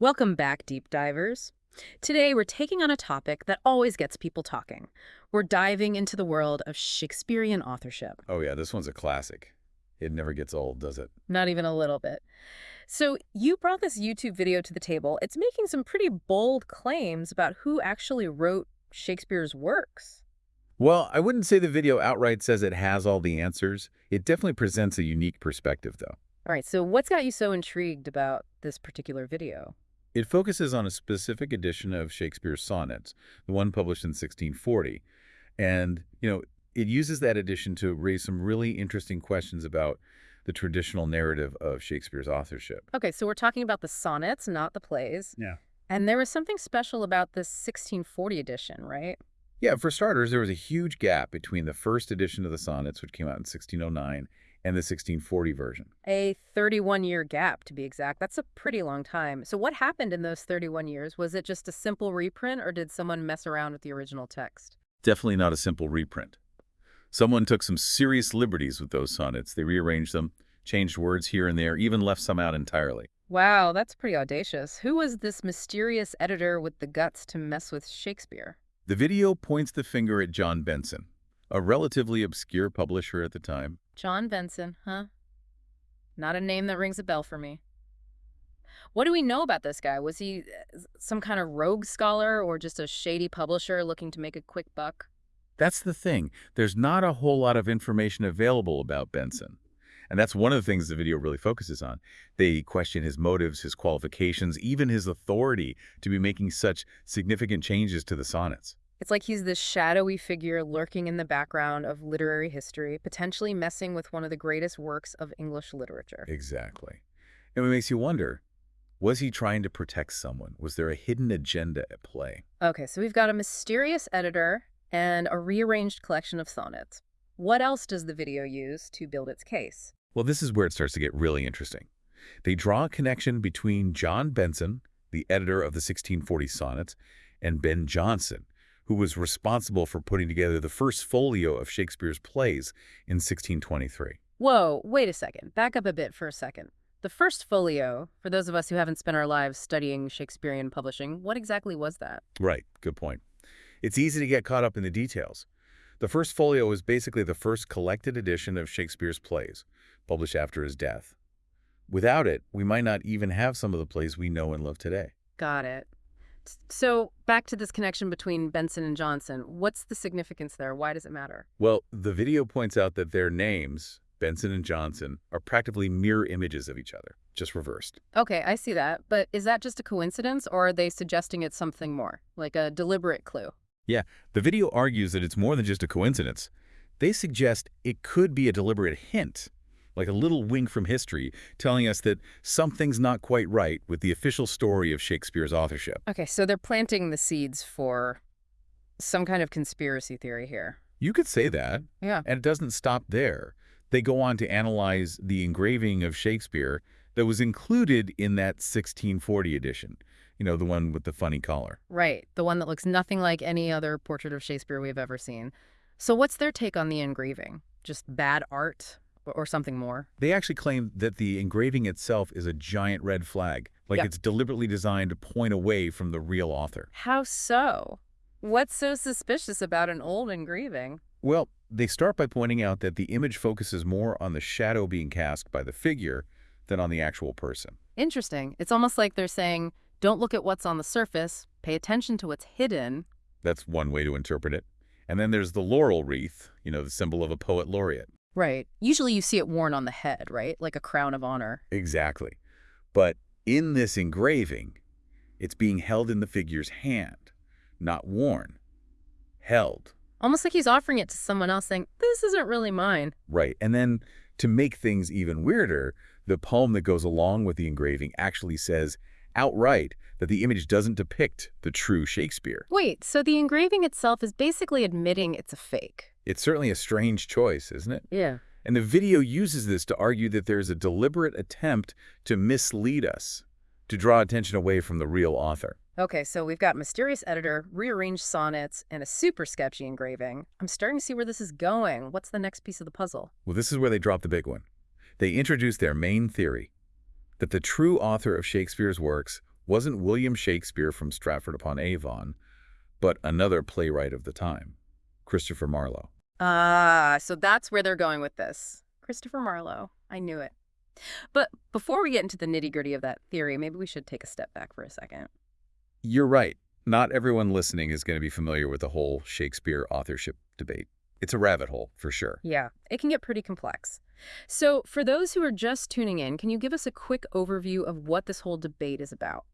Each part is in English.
Welcome back, deep divers. Today, we're taking on a topic that always gets people talking. We're diving into the world of Shakespearean authorship. Oh yeah, this one's a classic. It never gets old, does it? Not even a little bit. So, you brought this YouTube video to the table. It's making some pretty bold claims about who actually wrote Shakespeare's works. Well, I wouldn't say the video outright says it has all the answers. It definitely presents a unique perspective, though. All right, so what's got you so intrigued about this particular video? It focuses on a specific edition of Shakespeare's sonnets, the one published in 1640. And, it uses that edition to raise some really interesting questions about the traditional narrative of Shakespeare's authorship. Okay, so we're talking about the sonnets, not the plays. Yeah. And there was something special about this 1640 edition, right? Yeah, for starters, there was a huge gap between the first edition of the sonnets, which came out in 1609, and the 1640 version. A 31-year gap, to be exact. That's a pretty long time. So what happened in those 31 years? Was it just a simple reprint, or did someone mess around with the original text? Definitely not a simple reprint. Someone took some serious liberties with those sonnets. They rearranged them, changed words here and there, even left some out entirely. Wow, that's pretty audacious. Who was this mysterious editor with the guts to mess with Shakespeare? The video points the finger at John Benson, a relatively obscure publisher at the time. John Benson, huh? Not a name that rings a bell for me. What do we know about this guy? Was he some kind of rogue scholar or just a shady publisher looking to make a quick buck? That's the thing. There's not a whole lot of information available about Benson. And that's one of the things the video really focuses on. They question his motives, his qualifications, even his authority to be making such significant changes to the sonnets. It's like he's this shadowy figure lurking in the background of literary history, potentially messing with one of the greatest works of English literature. Exactly. And it makes you wonder, was he trying to protect someone? Was there a hidden agenda at play? Okay, so we've got a mysterious editor and a rearranged collection of sonnets. What else does the video use to build its case? Well, this is where it starts to get really interesting. They draw a connection between John Benson, the editor of the 1640 sonnets, and Ben Jonson, who was responsible for putting together the first folio of Shakespeare's plays in 1623. Whoa, wait a second. Back up a bit for a second. The first folio, for those of us who haven't spent our lives studying Shakespearean publishing, what exactly was that? Right, good point. It's easy to get caught up in the details. The first folio was basically the first collected edition of Shakespeare's plays, published after his death. Without it, we might not even have some of the plays we know and love today. Got it. So back to this connection between Benson and Jonson. What's the significance there? Why does it matter? Well, the video points out that their names, Benson and Jonson, are practically mirror images of each other, just reversed. Okay, I see that. But is that just a coincidence, or are they suggesting it's something more, like a deliberate clue? Yeah, the video argues that it's more than just a coincidence. They suggest it could be a deliberate hint, like a little wink from history, telling us that something's not quite right with the official story of Shakespeare's authorship. Okay, so they're planting the seeds for some kind of conspiracy theory here. You could say that, Yeah. and it doesn't stop there. They go on to analyze the engraving of Shakespeare that was included in that 1640 edition, the one with the funny collar. Right, the one that looks nothing like any other portrait of Shakespeare we've ever seen. So what's their take on the engraving? Just bad art or something more? They actually claim that the engraving itself is a giant red flag, like Yeah. it's deliberately designed to point away from the real author. How so? What's so suspicious about an old engraving? Well, they start by pointing out that the image focuses more on the shadow being cast by the figure than on the actual person. Interesting. It's almost like they're saying, don't look at what's on the surface, pay attention to what's hidden. That's one way to interpret it. And then there's the laurel wreath, the symbol of a poet laureate. Right. Usually you see it worn on the head, right? Like a crown of honor. Exactly. But in this engraving, it's being held in the figure's hand, not worn, held. Almost like he's offering it to someone else saying, this isn't really mine. Right. And then to make things even weirder, the poem that goes along with the engraving actually says outright that the image doesn't depict the true Shakespeare. Wait, so the engraving itself is basically admitting it's a fake. It's certainly a strange choice, isn't it? Yeah. And the video uses this to argue that there's a deliberate attempt to mislead us, to draw attention away from the real author. Okay, so we've got mysterious editor, rearranged sonnets, and a super sketchy engraving. I'm starting to see where this is going. What's the next piece of the puzzle? Well, this is where they drop the big one. They introduce their main theory, that the true author of Shakespeare's works wasn't William Shakespeare from Stratford-upon-Avon, but another playwright of the time, Christopher Marlowe. Ah, so that's where they're going with this. Christopher Marlowe. I knew it. But before we get into the nitty-gritty of that theory, maybe we should take a step back for a second. You're right. Not everyone listening is going to be familiar with the whole Shakespeare authorship debate. It's a rabbit hole, for sure. Yeah, it can get pretty complex. So, for those who are just tuning in, can you give us a quick overview of what this whole debate is about?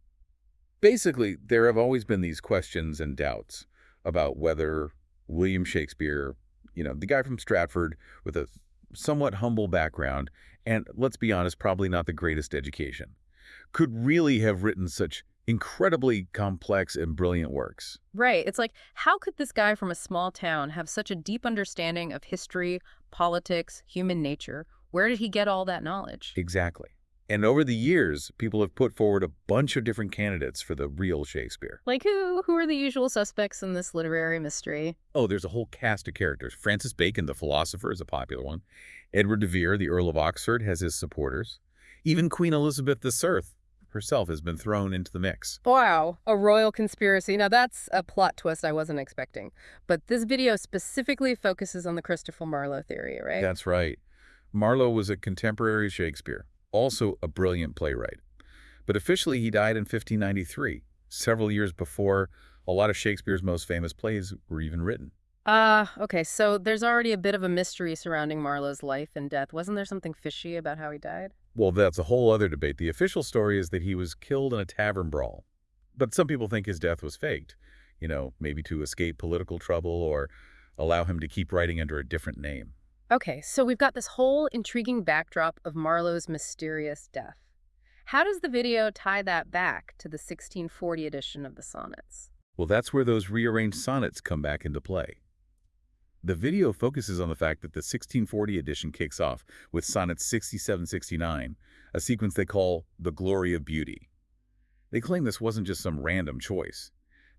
Basically, there have always been these questions and doubts about whether William Shakespeare, the guy from Stratford with a somewhat humble background, and let's be honest, probably not the greatest education, could really have written such incredibly complex and brilliant works. Right. It's like, how could this guy from a small town have such a deep understanding of history, politics, human nature? Where did he get all that knowledge? Exactly. And over the years, people have put forward a bunch of different candidates for the real Shakespeare. Like who? Who are the usual suspects in this literary mystery? Oh, there's a whole cast of characters. Francis Bacon, the philosopher, is a popular one. Edward de Vere, the Earl of Oxford, has his supporters. Even Queen Elizabeth II herself has been thrown into the mix. Wow, a royal conspiracy. Now that's a plot twist I wasn't expecting. But this video specifically focuses on the Christopher Marlowe theory, right? That's right. Marlowe was a contemporary Shakespeare, also a brilliant playwright. But officially he died in 1593, several years before a lot of Shakespeare's most famous plays were even written. Okay, so there's already a bit of a mystery surrounding Marlowe's life and death. Wasn't there something fishy about how he died? Well, that's a whole other debate. The official story is that he was killed in a tavern brawl. But some people think his death was faked, maybe to escape political trouble or allow him to keep writing under a different name. Okay, so we've got this whole intriguing backdrop of Marlowe's mysterious death. How does the video tie that back to the 1640 edition of the sonnets? Well, that's where those rearranged sonnets come back into play. The video focuses on the fact that the 1640 edition kicks off with sonnets 67-69, a sequence they call the glory of beauty. They claim this wasn't just some random choice.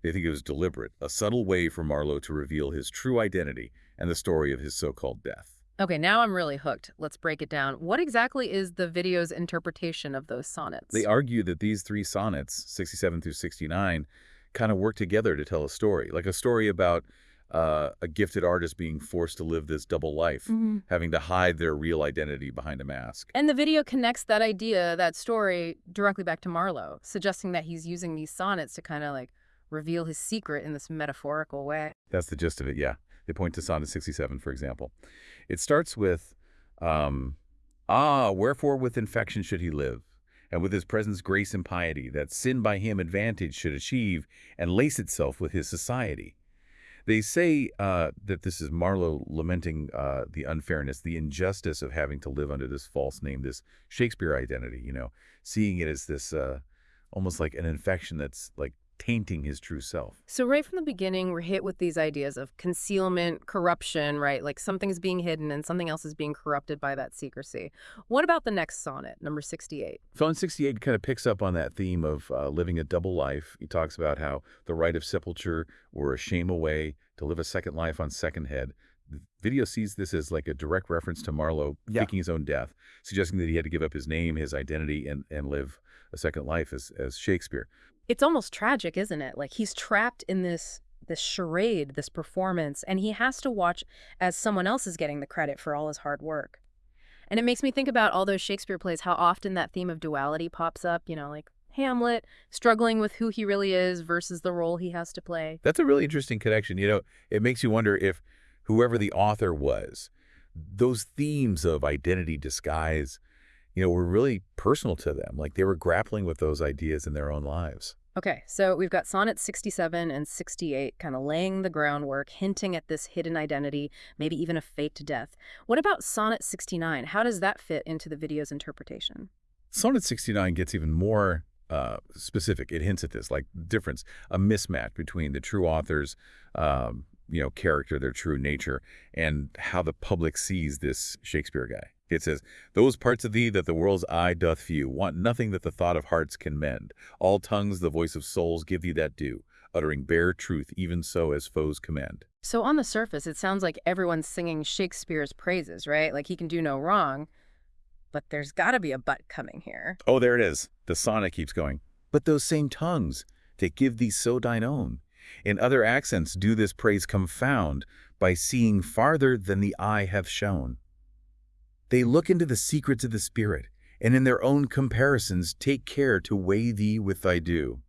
They think it was deliberate, a subtle way for Marlowe to reveal his true identity and the story of his so-called death. Okay, now I'm really hooked. Let's break it down. What exactly is the video's interpretation of those sonnets? They argue that these three sonnets, 67 through 69, kind of work together to tell a story, like a story about a gifted artist being forced to live this double life, having to hide their real identity behind a mask. And the video connects that idea, that story, directly back to Marlowe, suggesting that he's using these sonnets to kind of like reveal his secret in this metaphorical way. That's the gist of it, yeah. They point to Sonnet 67, for example. It starts with, wherefore with infection should he live, and with his presence grace and piety, that sin by him advantage should achieve, and lace itself with his society. They say that this is Marlowe lamenting the unfairness, the injustice of having to live under this false name, this Shakespeare identity, seeing it as this almost like an infection that's like tainting his true self. So right from the beginning, we're hit with these ideas of concealment, corruption, right? Like something's being hidden and something else is being corrupted by that secrecy. What about the next sonnet, number 68? Sonnet 68 kind of picks up on that theme of living a double life. He talks about how the rite of sepulture were a shame away, to live a second life on second head. The video sees this as like a direct reference to Marlowe faking his own death, suggesting that he had to give up his name, his identity, and live a second life as Shakespeare. It's almost tragic, isn't it? Like he's trapped in this charade, this performance, and he has to watch as someone else is getting the credit for all his hard work. And it makes me think about all those Shakespeare plays, how often that theme of duality pops up, like Hamlet, struggling with who he really is versus the role he has to play. That's a really interesting connection. It makes you wonder if whoever the author was, those themes of identity, disguise, were really personal to them. Like they were grappling with those ideas in their own lives. Okay, so we've got sonnets 67 and 68 kind of laying the groundwork, hinting at this hidden identity, maybe even a fate to death. What about sonnet 69? How does that fit into the video's interpretation? Sonnet 69 gets even more specific. It hints at this, like difference, a mismatch between the true author's character, their true nature, and how the public sees this Shakespeare guy. It says, those parts of thee that the world's eye doth view, want nothing that the thought of hearts can mend. All tongues, the voice of souls, give thee that due, uttering bare truth, even so as foes commend. So on the surface, it sounds like everyone's singing Shakespeare's praises, right? Like he can do no wrong. But there's got to be a but coming here. Oh, there it is. The sonnet keeps going. But those same tongues that give thee so thine own, in other accents do this praise confound, by seeing farther than the eye hath shown. They look into the secrets of the spirit, and in their own comparisons take care to weigh thee with thy due.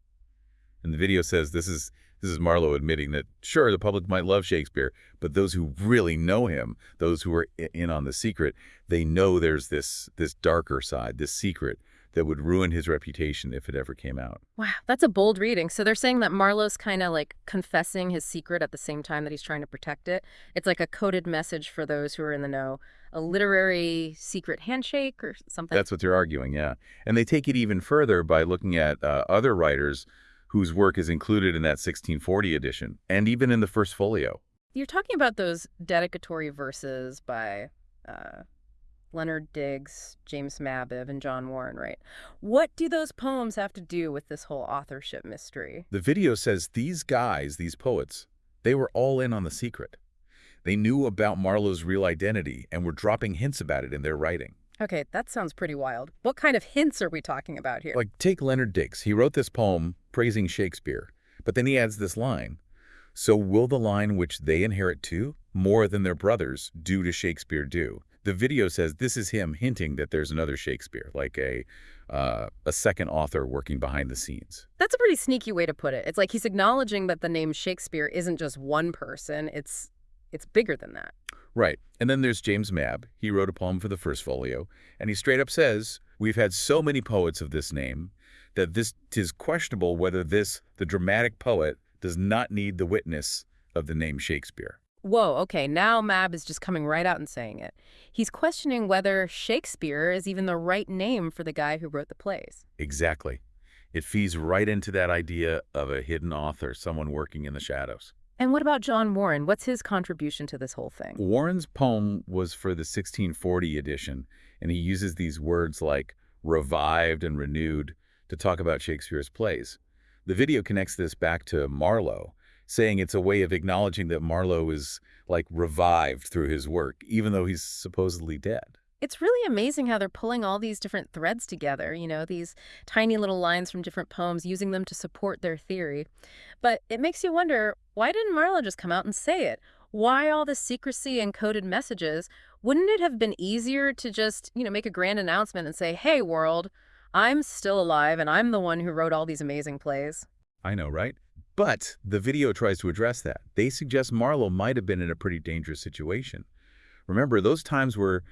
And the video says this is Marlowe admitting that, sure, the public might love Shakespeare, but those who really know him, those who are in on the secret, they know there's this darker side, this secret that would ruin his reputation if it ever came out. Wow, that's a bold reading. So they're saying that Marlowe's kind of like confessing his secret at the same time that he's trying to protect it. It's like a coded message for those who are in the know, a literary secret handshake or something. That's what they're arguing, yeah. And they take it even further by looking at other writers whose work is included in that 1640 edition, and even in the first folio. You're talking about those dedicatory verses by Leonard Digges, James Mabiv, and John Warren, right? What do those poems have to do with this whole authorship mystery? The video says these guys, these poets, they were all in on the secret. They knew about Marlowe's real identity and were dropping hints about it in their writing. Okay, that sounds pretty wild. What kind of hints are we talking about here? Like, take Leonard Digges. He wrote this poem praising Shakespeare, but then he adds this line, "So will the line which they inherit too, more than their brothers, do to Shakespeare do." The video says this is him hinting that there's another Shakespeare, like a second author working behind the scenes. That's a pretty sneaky way to put it. It's like he's acknowledging that the name Shakespeare isn't just one person, it's bigger than that. Right. And then there's James Mabb. He wrote a poem for the first folio, and he straight up says, "We've had so many poets of this name that this 'tis questionable whether this, the dramatic poet, does not need the witness of the name Shakespeare." Whoa, okay, now Mab is just coming right out and saying it. He's questioning whether Shakespeare is even the right name for the guy who wrote the plays. Exactly. It feeds right into that idea of a hidden author, someone working in the shadows. And what about John Warren? What's his contribution to this whole thing? Warren's poem was for the 1640 edition, and he uses these words like revived and renewed to talk about Shakespeare's plays. The video connects this back to Marlowe, saying it's a way of acknowledging that Marlowe is like revived through his work, even though he's supposedly dead. It's really amazing how they're pulling all these different threads together, these tiny little lines from different poems, using them to support their theory. But it makes you wonder, why didn't Marlowe just come out and say it? Why all this secrecy and coded messages? Wouldn't it have been easier to just, make a grand announcement and say, "Hey, world, I'm still alive and I'm the one who wrote all these amazing plays"? I know, right? But the video tries to address that. They suggest Marlowe might have been in a pretty dangerous situation. Remember, those times were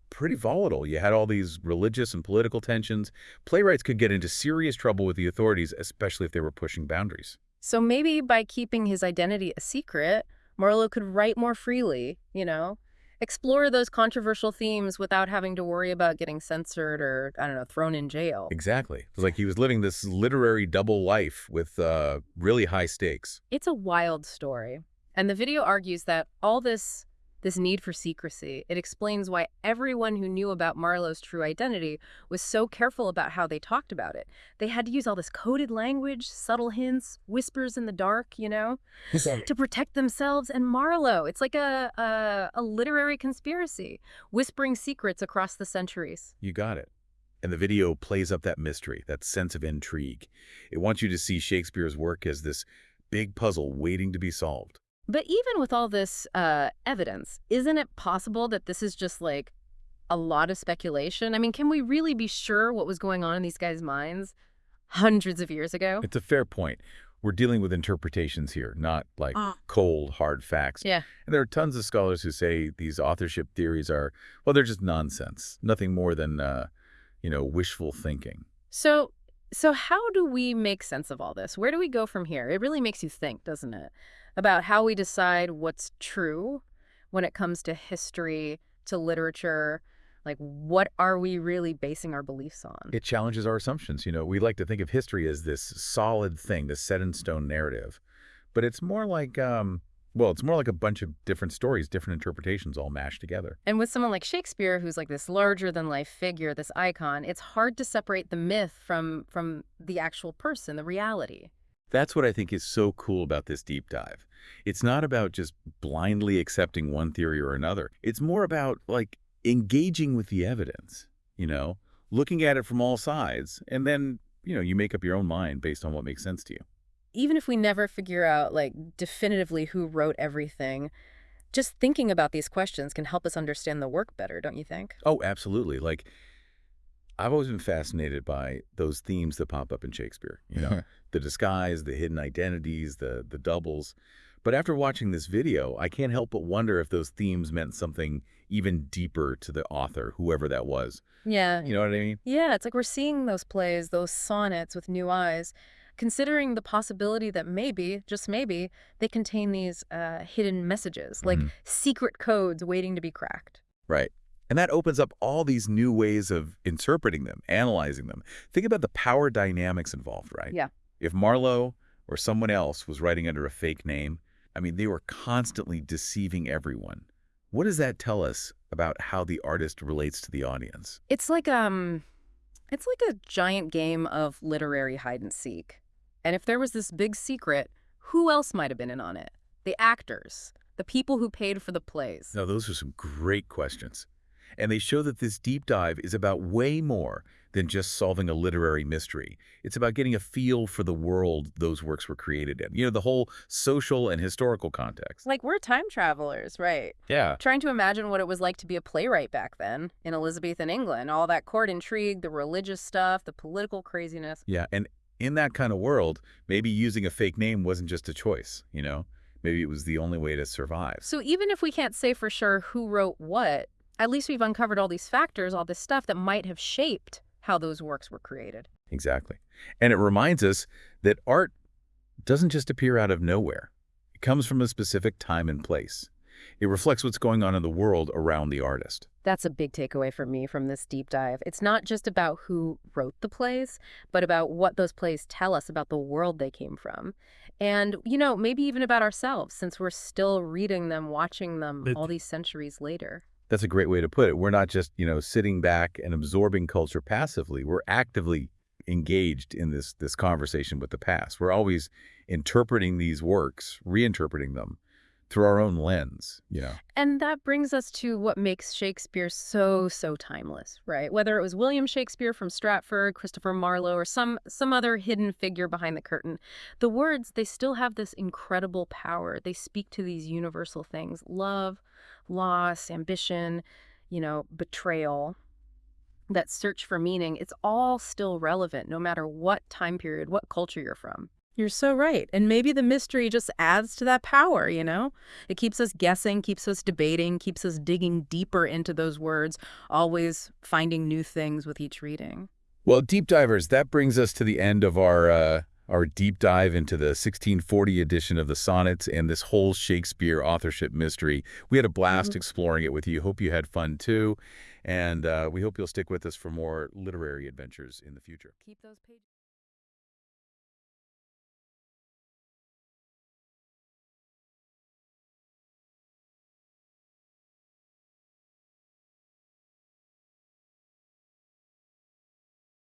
pretty volatile. You had all these religious and political tensions. Playwrights could get into serious trouble with the authorities, especially if they were pushing boundaries. So maybe by keeping his identity a secret, Marlowe could write more freely, explore those controversial themes without having to worry about getting censored or, I don't know, thrown in jail. Exactly. It was like he was living this literary double life with really high stakes. It's a wild story. And the video argues that all this need for secrecy, it explains why everyone who knew about Marlowe's true identity was so careful about how they talked about it. They had to use all this coded language, subtle hints, whispers in the dark, to protect themselves and Marlowe. It's like a literary conspiracy, whispering secrets across the centuries. You got it. And the video plays up that mystery, that sense of intrigue. It wants you to see Shakespeare's work as this big puzzle waiting to be solved. But even with all this evidence, isn't it possible that this is just like a lot of speculation? I mean, can we really be sure what was going on in these guys' minds hundreds of years ago? It's a fair point. We're dealing with interpretations here, not like cold, hard facts. Yeah. And there are tons of scholars who say these authorship theories are, well, they're just nonsense. Nothing more than, wishful thinking. So how do we make sense of all this? Where do we go from here? It really makes you think, doesn't it? About how we decide what's true when it comes to history, to literature. Like, what are we really basing our beliefs on? It challenges our assumptions. We like to think of history as this solid thing, this set-in-stone narrative. But it's more like, it's more like a bunch of different stories, different interpretations all mashed together. And with someone like Shakespeare, who's like this larger-than-life figure, this icon, it's hard to separate the myth from the actual person, the reality. That's what I think is so cool about this deep dive. It's not about just blindly accepting one theory or another. It's more about, engaging with the evidence, looking at it from all sides and then you make up your own mind based on what makes sense to you. Even if we never figure out, like, definitively who wrote everything, just thinking about these questions can help us understand the work better, don't you think? Oh, absolutely. Like, I've always been fascinated by those themes that pop up in Shakespeare, the disguise, the hidden identities, the doubles. But after watching this video, I can't help but wonder if those themes meant something even deeper to the author, whoever that was. Yeah. You know what I mean? Yeah, it's like we're seeing those plays, those sonnets with new eyes, considering the possibility that maybe, just maybe, they contain these hidden messages, like Mhm. secret codes waiting to be cracked. Right. And that opens up all these new ways of interpreting them, analyzing them. Think about the power dynamics involved, right? Yeah. If Marlowe or someone else was writing under a fake name, I mean, they were constantly deceiving everyone. What does that tell us about how the artist relates to the audience? It's like a giant game of literary hide and seek. And if there was this big secret, who else might have been in on it? The actors, the people who paid for the plays. Now, those are some great questions. And they show that this deep dive is about way more than just solving a literary mystery. It's about getting a feel for the world those works were created in. The whole social and historical context. Like, we're time travelers, right? Yeah. Trying to imagine what it was like to be a playwright back then in Elizabethan England. All that court intrigue, the religious stuff, the political craziness. Yeah, and in that kind of world, maybe using a fake name wasn't just a choice. Maybe it was the only way to survive. So even if we can't say for sure who wrote what, at least we've uncovered all these factors, all this stuff that might have shaped how those works were created. Exactly. And it reminds us that art doesn't just appear out of nowhere. It comes from a specific time and place. It reflects what's going on in the world around the artist. That's a big takeaway for me from this deep dive. It's not just about who wrote the plays, but about what those plays tell us about the world they came from. And, maybe even about ourselves, since we're still reading them, watching them But all these centuries later. that's a great way to put it. We're not just sitting back and absorbing culture passively. We're actively engaged in this conversation with the past. We're always interpreting these works, reinterpreting them through our own lens. And that brings us to what makes Shakespeare so, so timeless, right? Whether it was William Shakespeare from Stratford, Christopher Marlowe, or some other hidden figure behind the curtain, the words, they still have this incredible power. They speak to these universal things: love, loss, ambition, betrayal, that search for meaning. It's all still relevant, no matter what time period, what culture you're from. You're so right. And maybe the mystery just adds to that power. It keeps us guessing, keeps us debating, keeps us digging deeper into those words, always finding new things with each reading. Well, deep divers, that brings us to the end of our deep dive into the 1640 edition of the Sonnets and this whole Shakespeare authorship mystery. We had a blast exploring it with you. Hope you had fun too. And we hope you'll stick with us for more literary adventures in the future. Keep those pages.